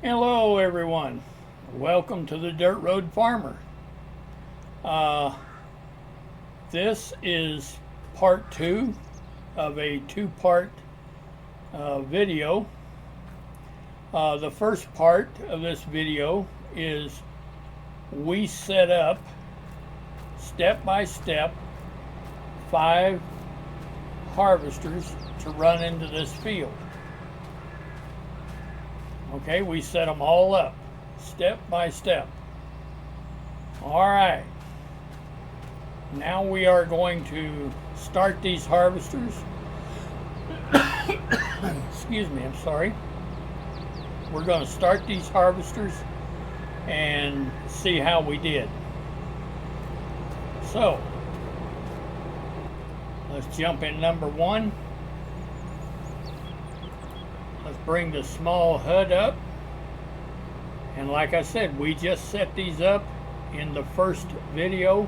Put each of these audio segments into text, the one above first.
Hello everyone, welcome to the Dirt Road Farmer. This is part 2 of a 2-part video. The first part of this video is we set up step by step 5 harvesters to run into this field. Okay, we set them all up, step by step. All right. Now we are going to start these harvesters. Excuse me, I'm sorry. We're going to start these harvesters and see how we did. So, let's jump in number 1. Let's bring the small HUD up, and like I said, we just set these up in the first video,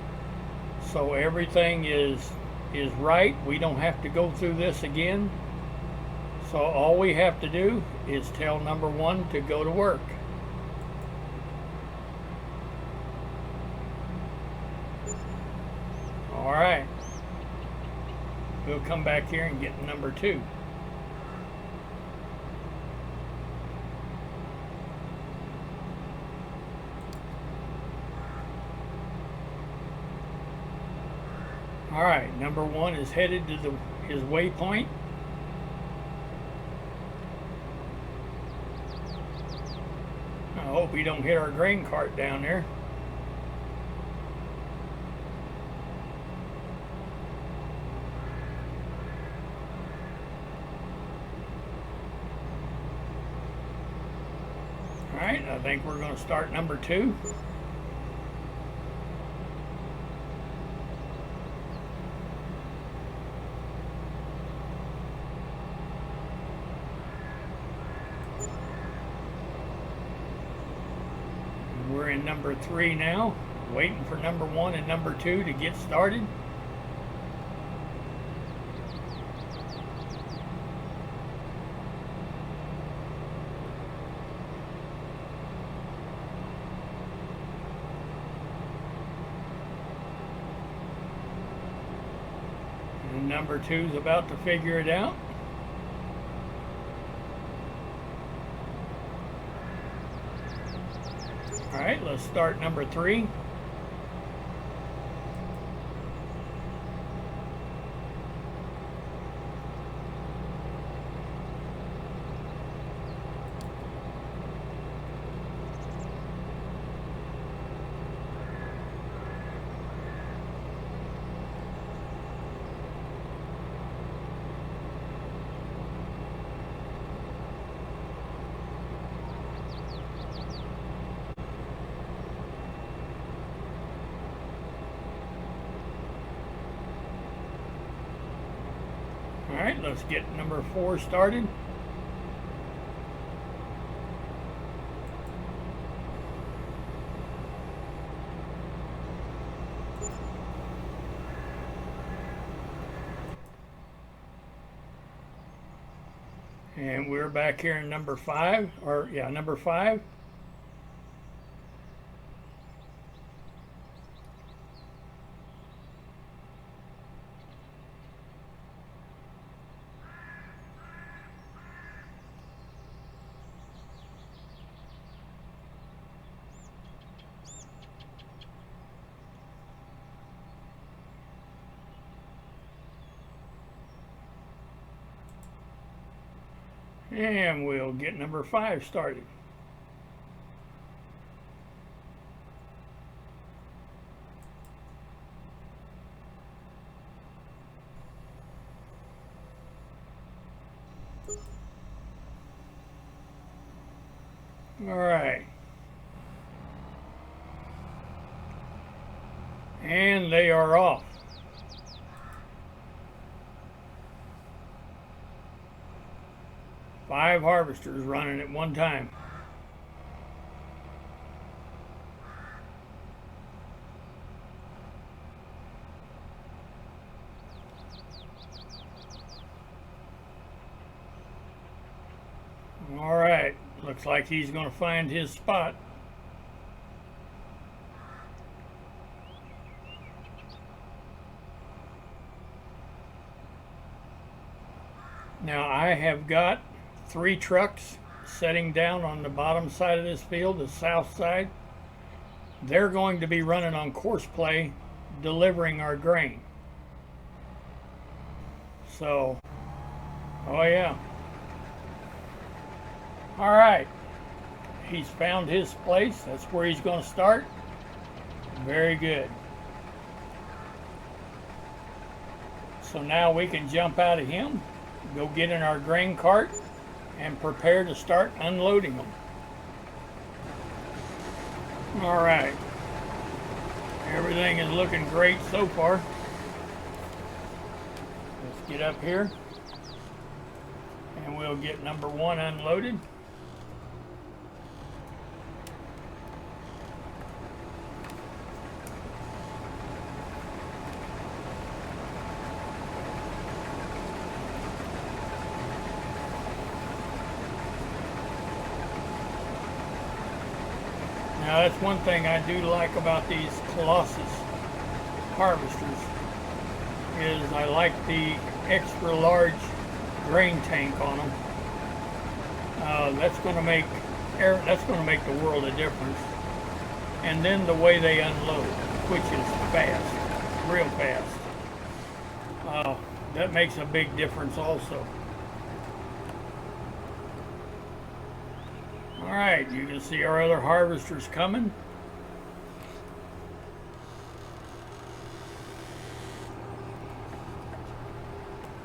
so everything is right. We don't have to go through this again. So all we have to do is tell number 1 to go to work. All right, we'll come back here and get number 2. All right, number 1 is headed to his waypoint. I hope he don't hit our grain cart down there. All right, I think we're going to start number 2. We're in number 3 now, waiting for number 1 and number 2 to get started. And number 2 is about to figure it out. All right, let's start number 3. All right, let's get number 4 started. And we're back here in number 5, number 5. And we'll get number 5 started. All right. And they are off. Five harvesters running at one time. All right, Looks like he's going to find his spot. Now I have got 3 trucks setting down on the bottom side of this field, the south side. They're going to be running on Courseplay, delivering our grain. So, oh yeah. All right, he's found his place. That's where he's going to start. Very good. So now we can jump out of him, go get in our grain cart, and prepare to start unloading them. All right, everything is looking great so far. Let's get up here and we'll get number 1 unloaded. Now that's one thing I do like about these Colossus harvesters, is I like the extra large grain tank on them. That's going to make the world of difference. And then the way they unload, which is fast, real fast. That makes a big difference also. All right, you can see our other harvesters coming.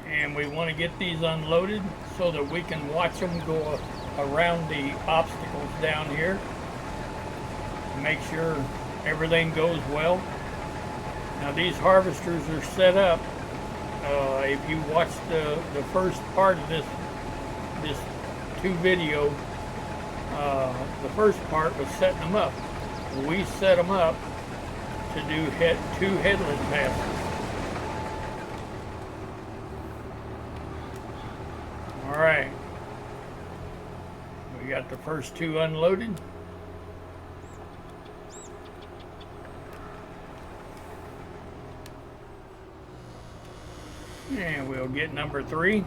And we want to get these unloaded so that we can watch them go around the obstacles down here. Make sure everything goes well. Now these harvesters are set up. If you watch the first part of this 2 video, the first part was setting them up. We set them up to do 2 headland passes. All right, we got the first 2 unloaded. And we'll get number 3.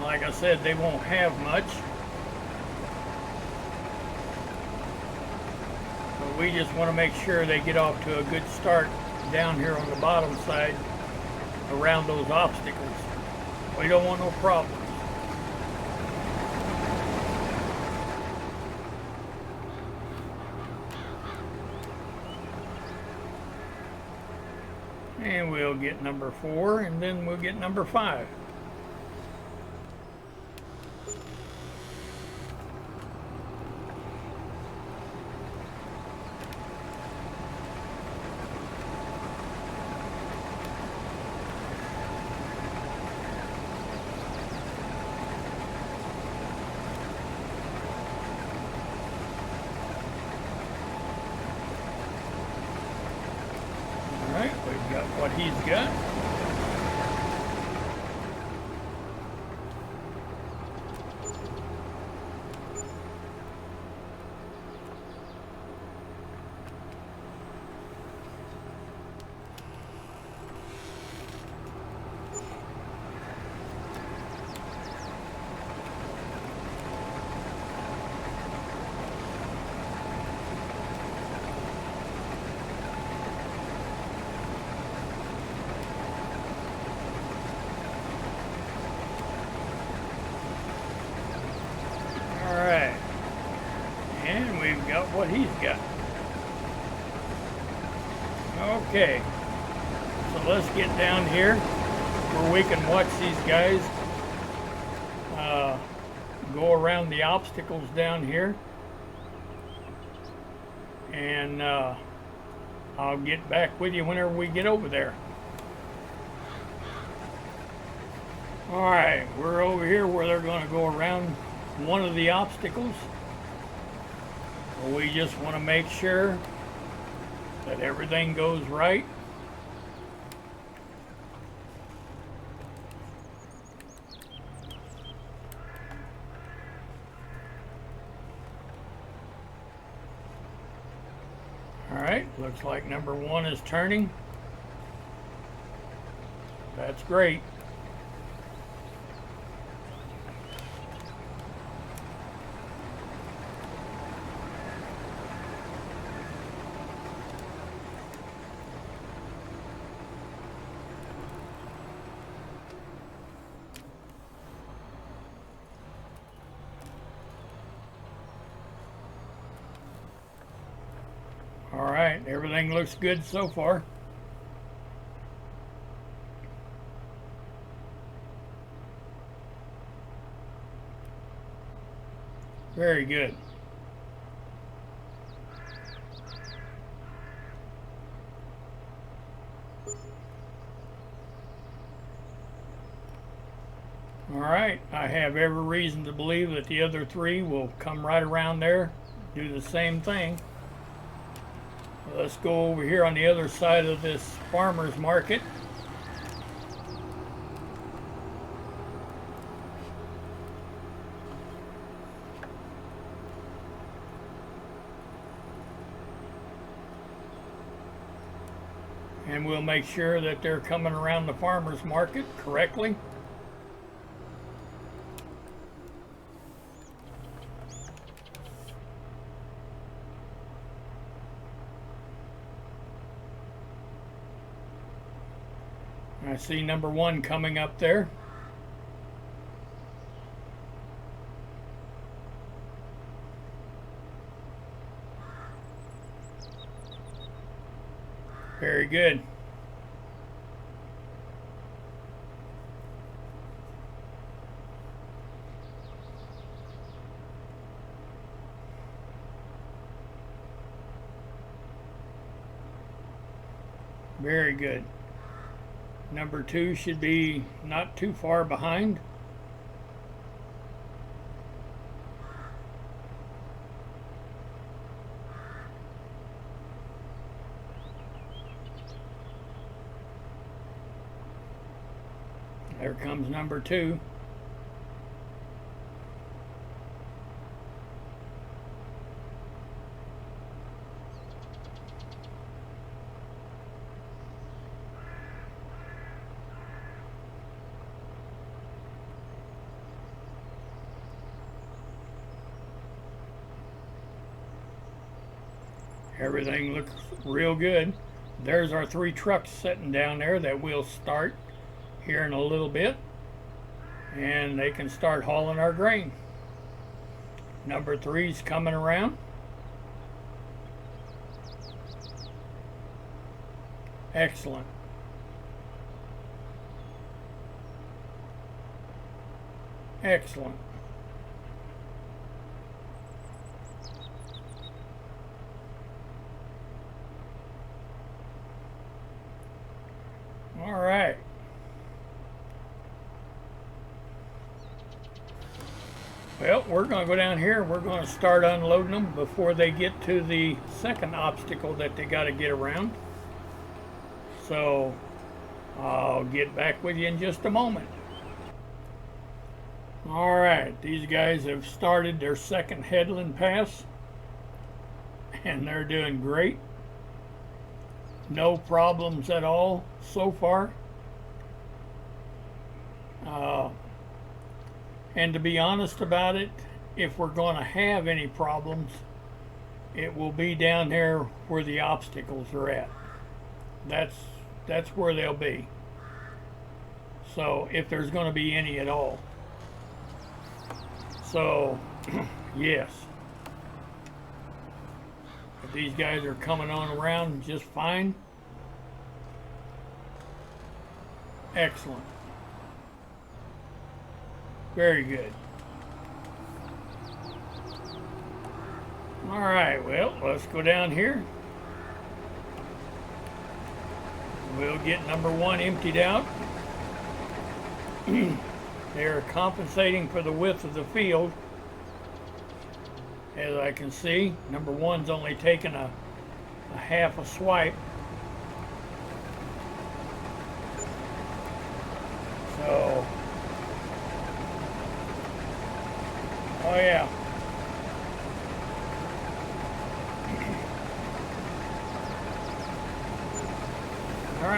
Like I said, they won't have much, but we just want to make sure they get off to a good start down here on the bottom side around those obstacles. We don't want no problems. And we'll get number 4, and then we'll get number 5. We've got what he's got. What he's got. Okay, so let's get down here where we can watch these guys go around the obstacles down here, and I'll get back with you whenever we get over there. Alright, we're over here where they're going to go around one of the obstacles. We just want to make sure that everything goes right. right, looks like number 1 is turning. That's great. All right, everything looks good so far. Very good. All right, I have every reason to believe that the other 3 will come right around there, do the same thing. Let's go over here on the other side of this farmer's market. And we'll make sure that they're coming around the farmer's market correctly. I see number 1 coming up there. Very good. Very good. Number 2 should be not too far behind. There comes number 2. Everything looks real good. There's our 3 trucks sitting down there that we'll start here in a little bit, and they can start hauling our grain. Number 3's coming around. Excellent. Excellent. All right. Well, we're going to go down here and we're going to start unloading them before they get to the second obstacle that they got to get around. So I'll get back with you in just a moment. All right, these guys have started their second headland pass and they're doing great. No problems at all so far. And to be honest about it, if we're going to have any problems, it will be down there where the obstacles are at. That's where they'll be. So if there's going to be any at all. So yes, but these guys are coming on around just fine. Excellent. Very good. All right, well, let's go down here. We'll get number 1 emptied out. They're compensating for the width of the field. As I can see, number 1's only taken a half a swipe. So, oh yeah.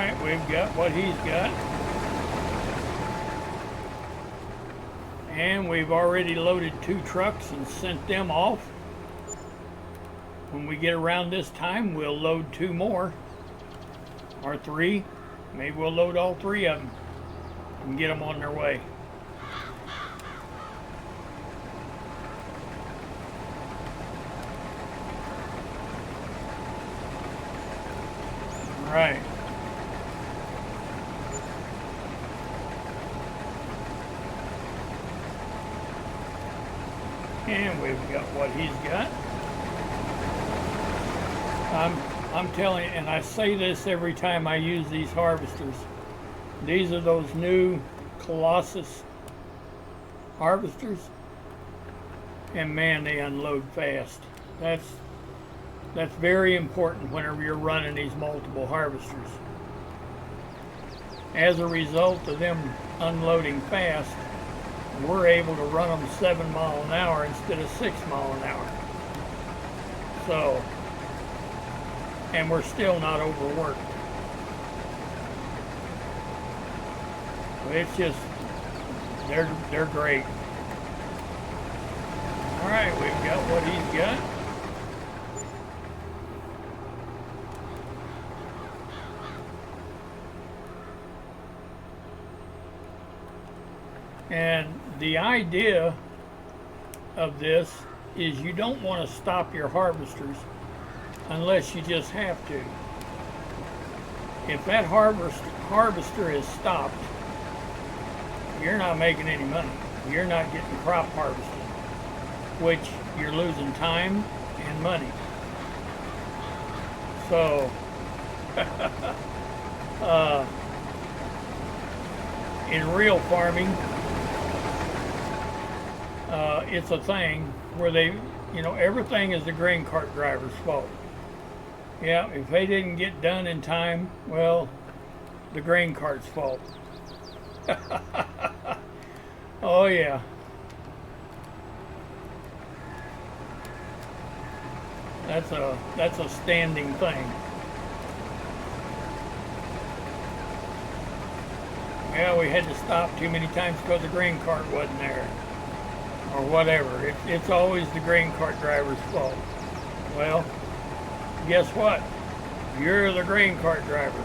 Alright, we've got what he's got. And we've already loaded 2 trucks and sent them off. When we get around this time, we'll load 2 more. Or 3. Maybe we'll load all 3 of them and get them on their way. All right. And we've got what he's got. I'm telling you, and I say this every time I use these harvesters. These are those new Colossus harvesters. And man, they unload fast. That's very important whenever you're running these multiple harvesters. As a result of them unloading fast, we're able to run them 7 miles an hour instead of 6 miles an hour. So, and we're still not overworked. It's just, they're great. All right, we've got what he's got. And the idea of this is you don't want to stop your harvesters unless you just have to. If that harvester is stopped, you're not making any money. You're not getting crop harvested, which you're losing time and money. So, in real farming, it's a thing where they, everything is the grain cart driver's fault. Yeah, if they didn't get done in time, well, the grain cart's fault. Oh yeah. That's a standing thing. Yeah, we had to stop too many times because the grain cart wasn't there. Or whatever. It's always the grain cart driver's fault. Well, guess what? You're the grain cart driver.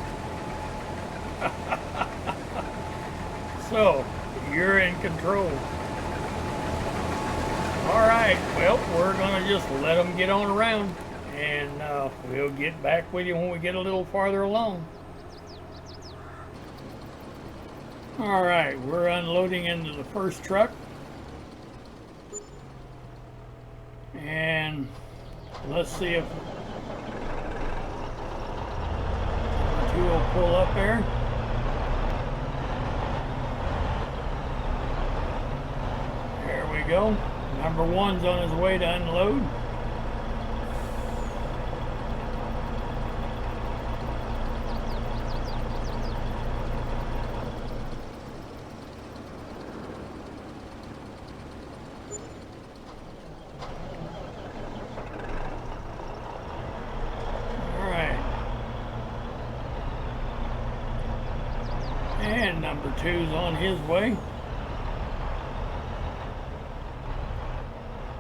So, you're in control. Alright, well, we're going to just let them get on around. And we'll get back with you when we get a little farther along. Alright, we're unloading into the first truck. And let's see if the 2 will pull up there. There we go. Number 1's on his way to unload. And number 2's on his way.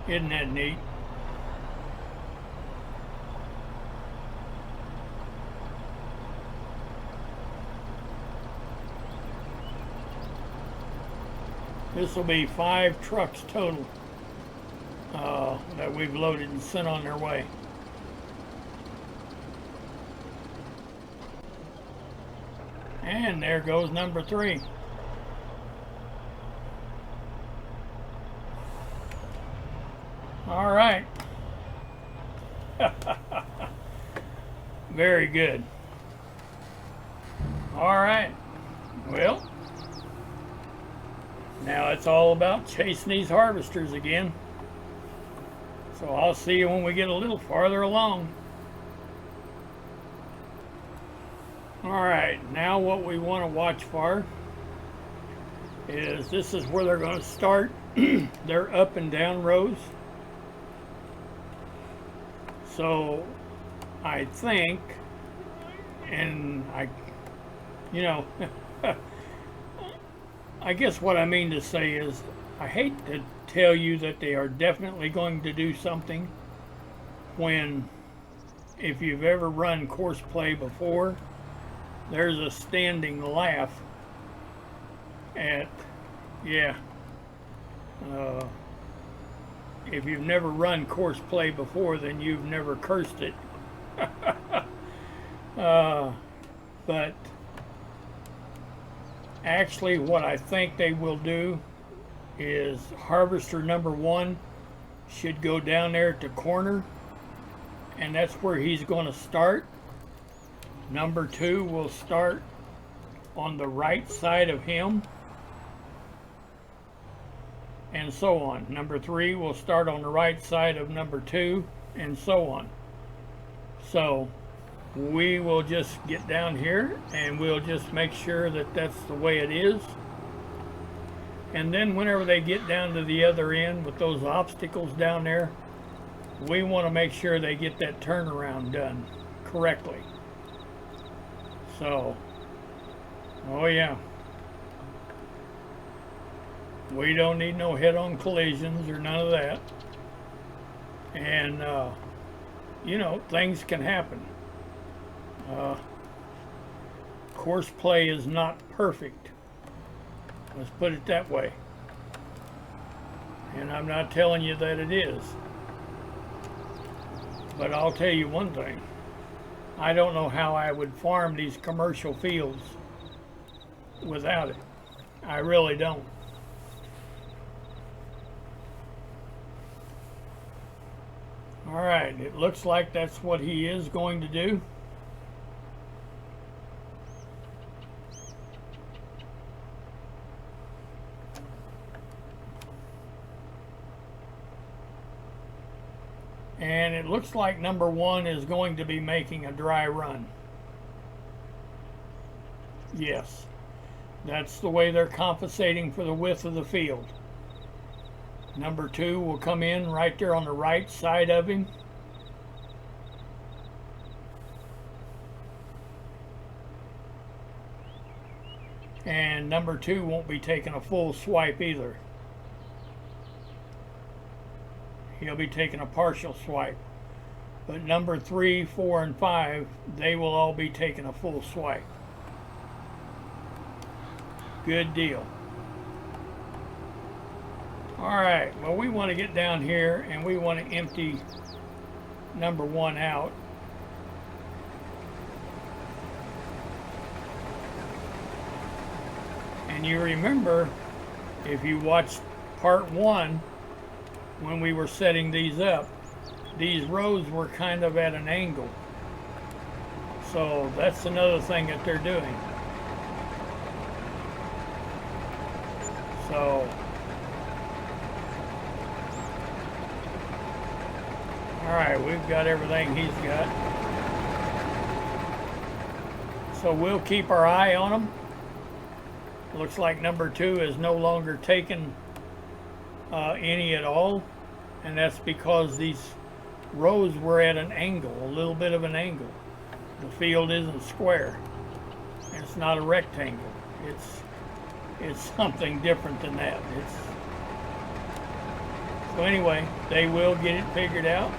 Isn't that neat? This will be 5 trucks total that we've loaded and sent on their way. And there goes number 3. All right. Very good. All right. Well, now it's all about chasing these harvesters again. So I'll see you when we get a little farther along. Alright, now what we want to watch for is this is where they're going to start their up and down rows. So I think, and You know, I guess what I mean to say is I hate to tell you that they are definitely going to do something when, if you've ever run Courseplay before, there's a standing laugh at, yeah, if you've never run Courseplay before, then you've never cursed it. But actually what I think they will do is harvester number 1 should go down there to corner, and that's where he's going to start. Number 2 will start on the right side of him, and so on. Number 3 will start on the right side of number 2, and so on. So we will just get down here and we'll just make sure that that's the way it is. And then whenever they get down to the other end with those obstacles down there, we want to make sure they get that turnaround done correctly. So, oh yeah, we don't need no head-on collisions or none of that. And you know, things can happen. Courseplay is not perfect. Let's put it that way. And I'm not telling you that it is. But I'll tell you one thing. I don't know how I would farm these commercial fields without it. I really don't. All right, it looks like that's what he is going to do. And it looks like number 1 is going to be making a dry run. Yes, that's the way they're compensating for the width of the field. Number 2 will come in right there on the right side of him. And number 2 won't be taking a full swipe either. He'll be taking a partial swipe. But number 3, 4, and 5, they will all be taking a full swipe. Good deal. Alright, well, we want to get down here and we want to empty number 1 out. And you remember, if you watched part 1, when we were setting these up, these rows were kind of at an angle. So that's another thing that they're doing. So, all right, we've got everything he's got. So we'll keep our eye on them. Looks like number 2 is no longer taking any at all, and that's because these rows were at an angle, a little bit of an angle. The field isn't square. It's not a rectangle. It's something different than that. So anyway, they will get it figured out.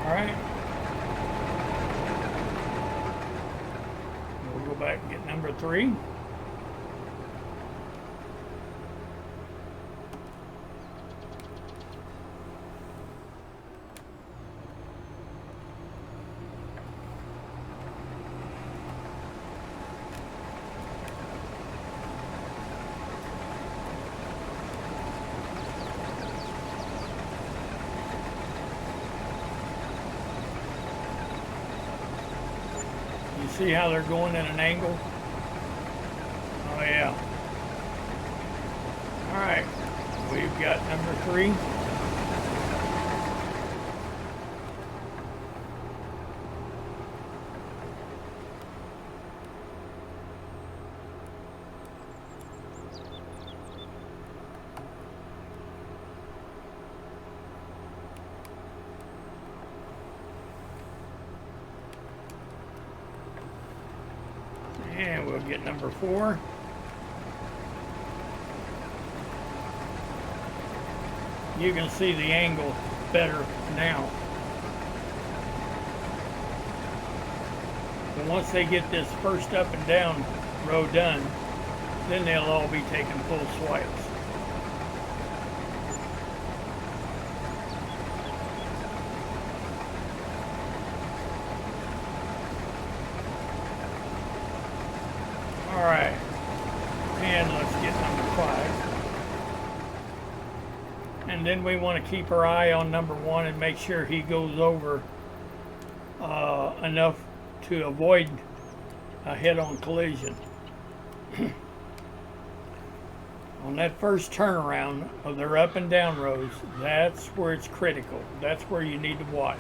All right. We'll go back and get number 3. See how they're going at an angle? Oh yeah. All right, we've got number 3. And we'll get number 4. You can see the angle better now. But once they get this first up and down row done, then they'll all be taking full swipes. All right, and let's get number 5. And then we want to keep our eye on number 1 and make sure he goes over enough to avoid a head-on collision. On that first turnaround of their up and down rows, that's where it's critical. That's where you need to watch.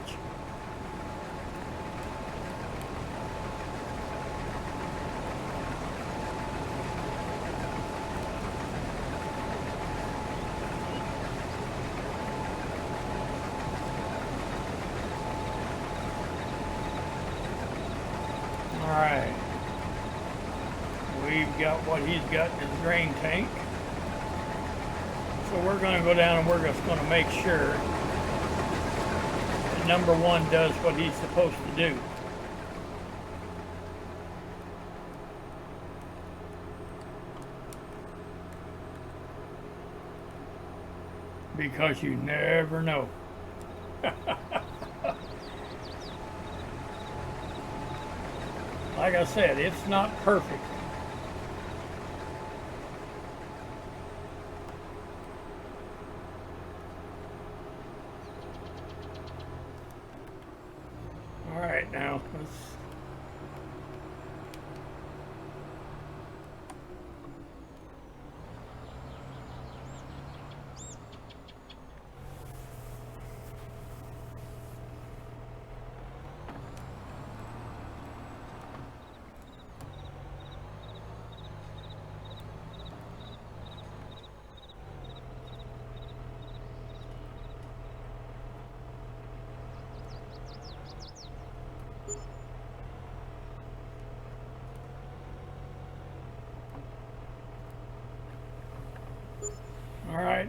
Alright, we've got what he's got in his grain tank. So we're going to go down and we're just going to make sure that number 1 does what he's supposed to do. Because you never know. Like I said, it's not perfect. All right, now let's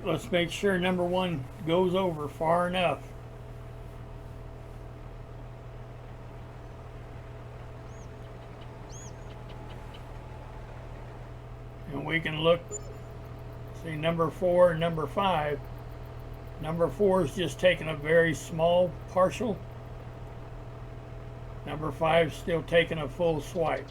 let's make sure number 1 goes over far enough. And we can look, see number 4 and number 5. Number 4 is just taking a very small partial. Number 5 is still taking a full swipe.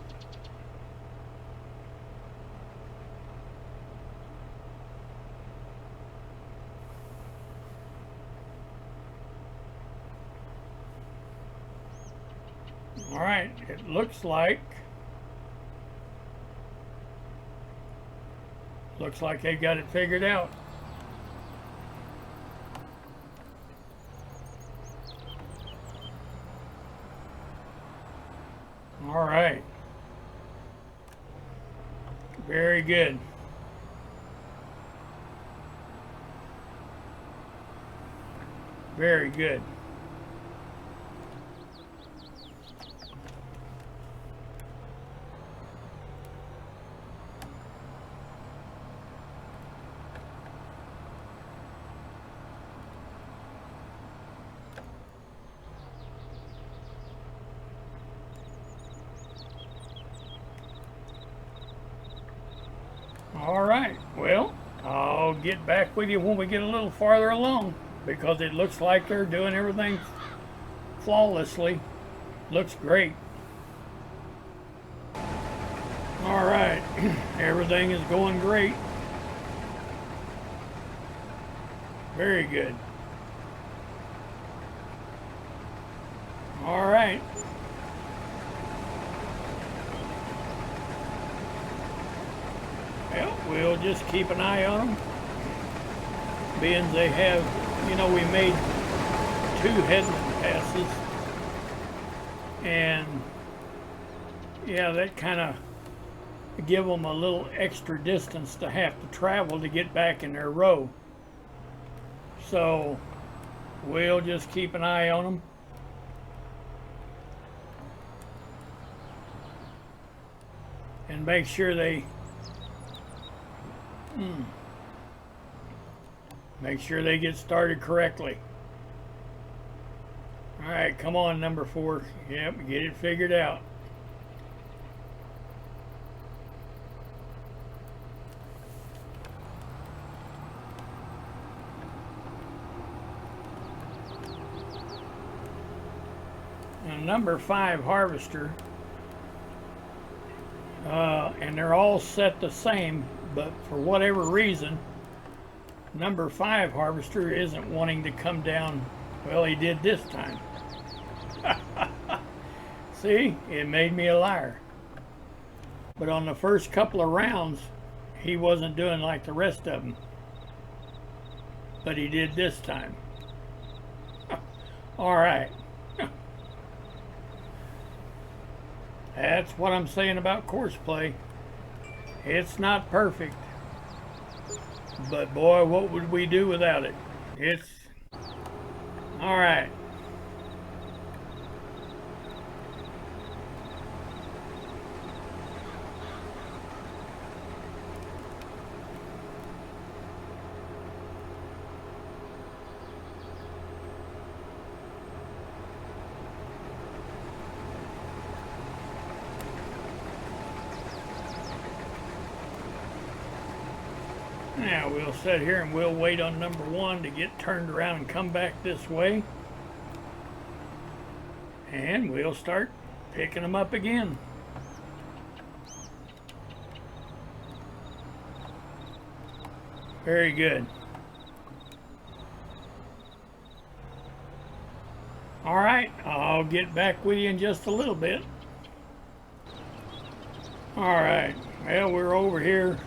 All right, it looks like they got it figured out. All right. Very good. Very good. All right, well, I'll get back with you when we get a little farther along, because it looks like they're doing everything flawlessly. Looks great. All right, everything is going great. Very good. All right. Well, we'll just keep an eye on them. Being they have, you know, we made 2 headland passes. And yeah, that kind of give them a little extra distance to have to travel to get back in their row. So we'll just keep an eye on them. and make sure they get started correctly. All right, come on, number 4. Yep, get it figured out. Now, number 5 harvester, and they're all set the same, but for whatever reason, number 5 harvester isn't wanting to come down. Well, he did this time. See, it made me a liar. But on the first couple of rounds, he wasn't doing like the rest of them. But he did this time. All right. That's what I'm saying about Courseplay. It's not perfect. But boy, what would we do without it? It's... All right. Now we'll sit here and we'll wait on number 1 to get turned around and come back this way. And we'll start picking them up again. Very good. All right, I'll get back with you in just a little bit. All right, well, we're over here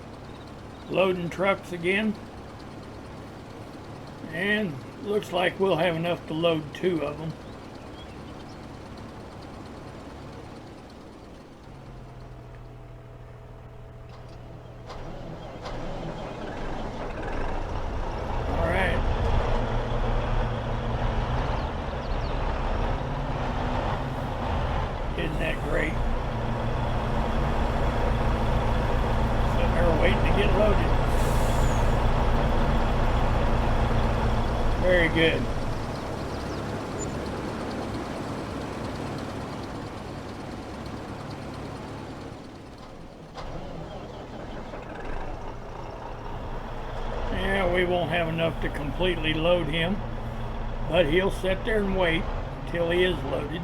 loading trucks again, and looks like we'll have enough to load 2 of them. All right. Isn't that great? Waiting to get loaded. Very good. Yeah, we won't have enough to completely load him, but he'll sit there and wait until he is loaded.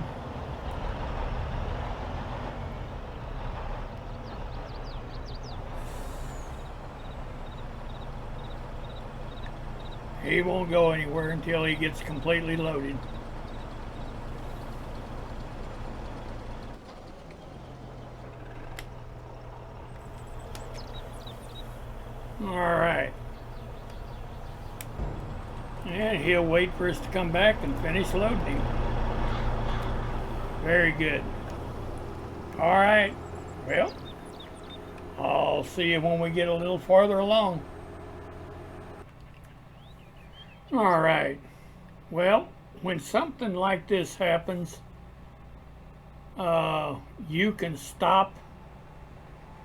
He won't go anywhere until he gets completely loaded. All right. And he'll wait for us to come back and finish loading him. Very good. All right. Well, I'll see you when we get a little farther along. All right. Well, when something like this happens, you can stop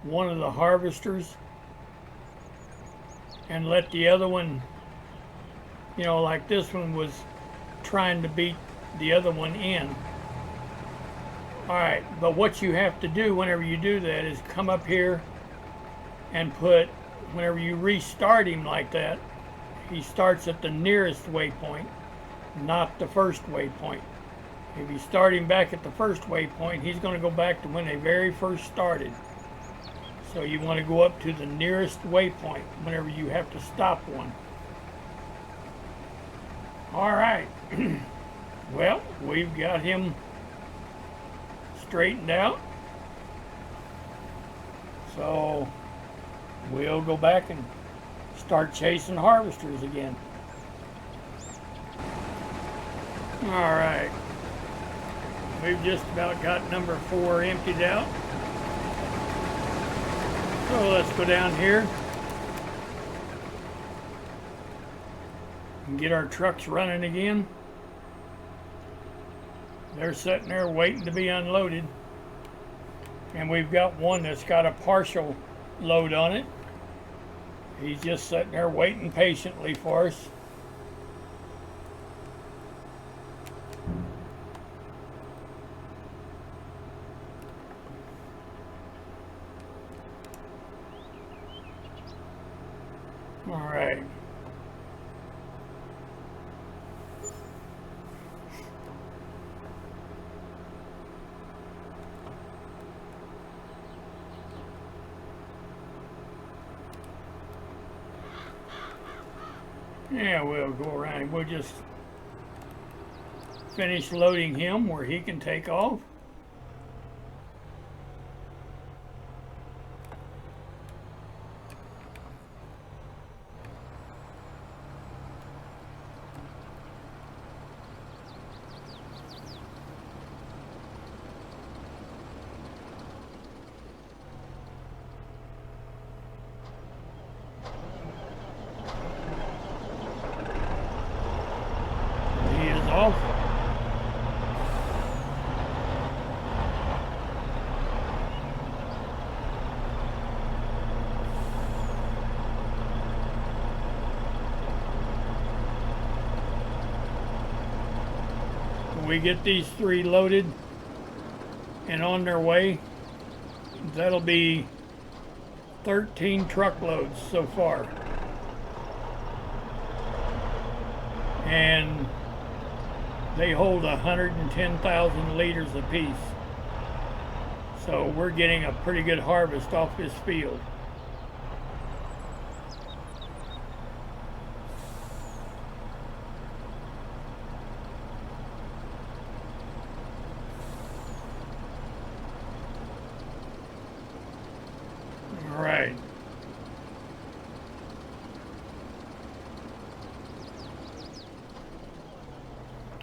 one of the harvesters and let the other one, you know, like this one was trying to beat the other one in. All right, but what you have to do whenever you do that is come up here and put, whenever you restart him like that, he starts at the nearest waypoint, not the first waypoint. If you start him back at the first waypoint, he's going to go back to when they very first started. So you want to go up to the nearest waypoint whenever you have to stop one. All right. Well, we've got him straightened out. So we'll go back and start chasing harvesters again. All right. We've just about got number 4 emptied out. So let's go down here and get our trucks running again. They're sitting there waiting to be unloaded. And we've got one that's got a partial load on it. He's just sitting there waiting patiently for us. All right. Yeah, we'll go around. We'll just finish loading him where he can take off. He is off. When we get these 3 loaded and on their way, that'll be 13 truckloads so far. And they hold 110,000 liters apiece. So we're getting a pretty good harvest off this field. All right.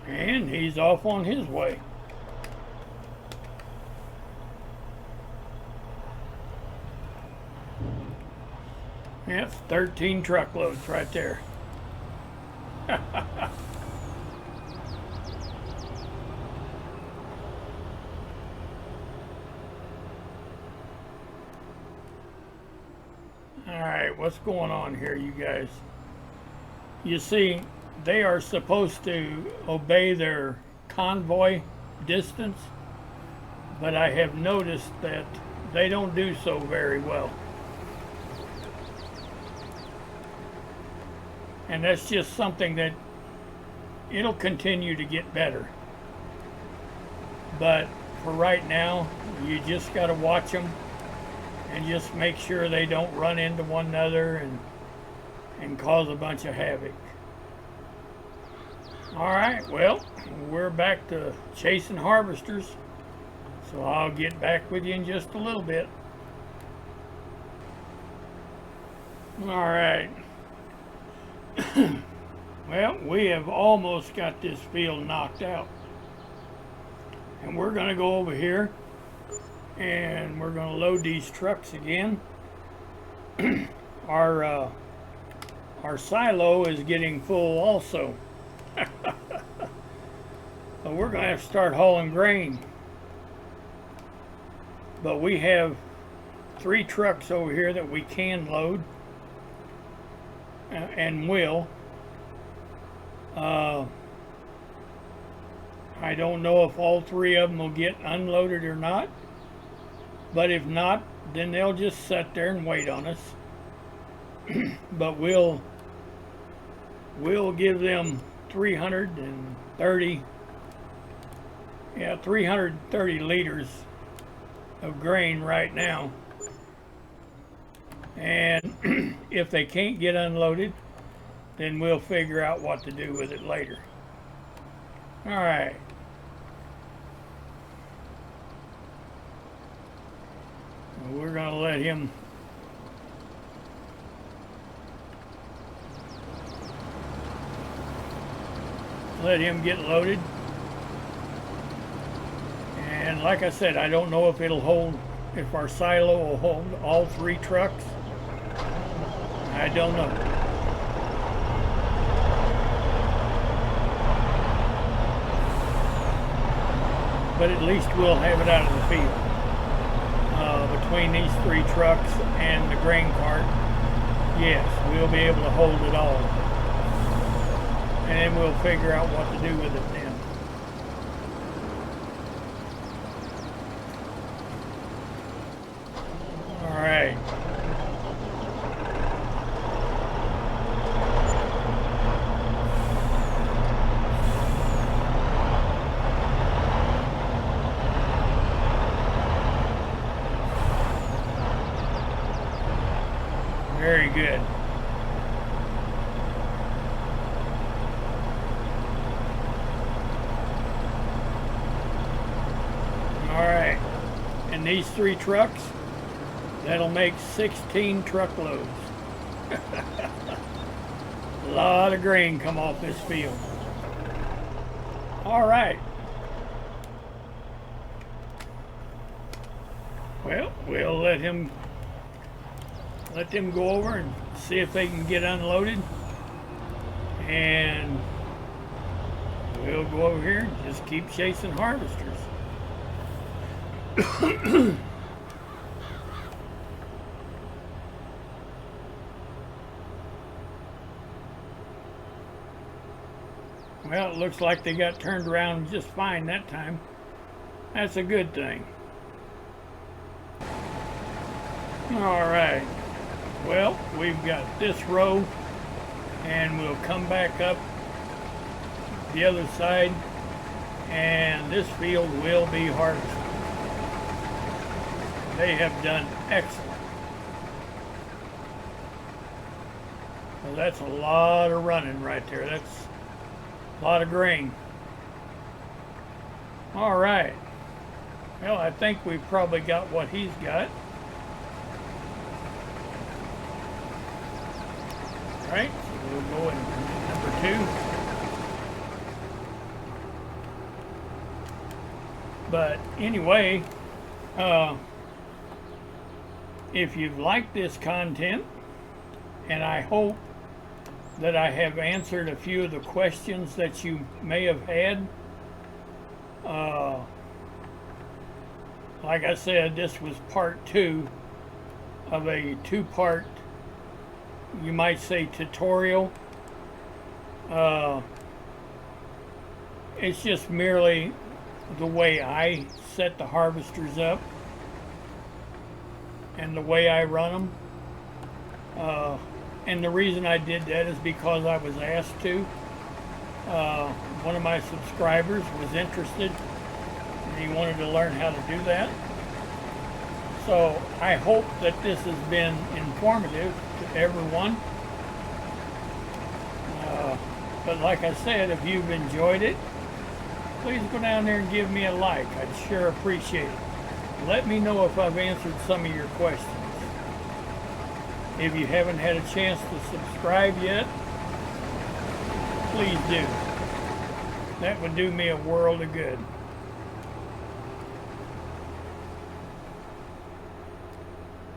And he's off on his way. Yep, 13 truckloads right there. Alright, what's going on here, you guys? You see, they are supposed to obey their convoy distance, but I have noticed that they don't do so very well. And that's just something that it'll continue to get better. But for right now, you just got to watch them and just make sure they don't run into one another and cause a bunch of havoc. All right, well, we're back to chasing harvesters, so I'll get back with you in just a little bit. All right. Well, we have almost got this field knocked out. And we're going to go over here and we're going to load these trucks again. Our silo is getting full also. So we're going to have to start hauling grain. But we have 3 trucks over here that we can load. And will. I don't know if all 3 of them will get unloaded or not, but if not, then they'll just sit there and wait on us. But we'll give them 330 liters of grain right now. And if they can't get unloaded, then we'll figure out what to do with it later. All right. We're going to let him get loaded. And like I said, I don't know if if our silo will hold all 3 trucks. I don't know. But at least we'll have it out of the field. between these 3 trucks and the grain cart, yes, we'll be able to hold it all. And then we'll figure out what to do with it then. All right. Very good. All right, and these 3 trucks, that'll make 16 truckloads. A lot of grain come off this field. All right. Well, we'll let them go over and see if they can get unloaded, and we'll go over here and just keep chasing harvesters. Well, it looks like they got turned around just fine that time. That's a good thing. All right. Well, we've got this row, and we'll come back up the other side, and this field will be harvested. They have done excellent. Well, that's a lot of running right there. That's a lot of grain. All right. Well, I think we've probably got what he's got. All right, so we'll go in number 2. But anyway, if you've liked this content, and I hope that I have answered a few of the questions that you may have had. Like I said, this was part 2 of a 2-part, you might say, tutorial. It's just merely the way I set the harvesters up and the way I run them. And the reason I did that is because I was asked to. One of my subscribers was interested, and he wanted to learn how to do that. So I hope that this has been informative to everyone. But like I said, if you've enjoyed it, please go down there and give me a like. I'd sure appreciate it. Let me know if I've answered some of your questions. If you haven't had a chance to subscribe yet, please do. That would do me a world of good.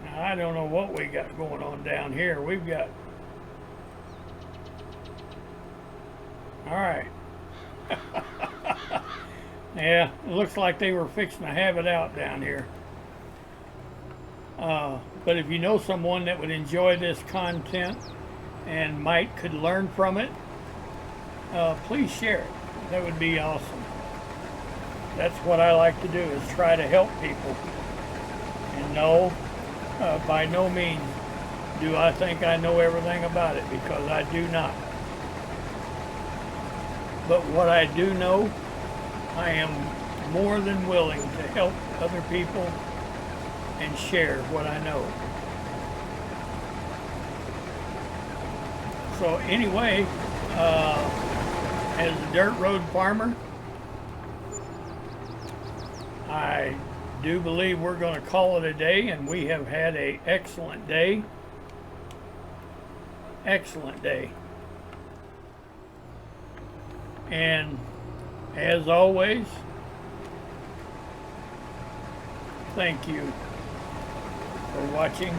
Now, I don't know what we got going on down here. We've got... All right. Yeah, it looks like they were fixing to have it out down here. But if you know someone that would enjoy this content and could learn from it, please share it. That would be awesome. That's what I like to do, is try to help people. And no, by no means do I think I know everything about it, because I do not. But what I do know, I am more than willing to help other people and share what I know. So anyway, as a dirt road farmer, I do believe we're going to call it a day, and we have had an excellent day. Excellent day. And as always, thank you for watching.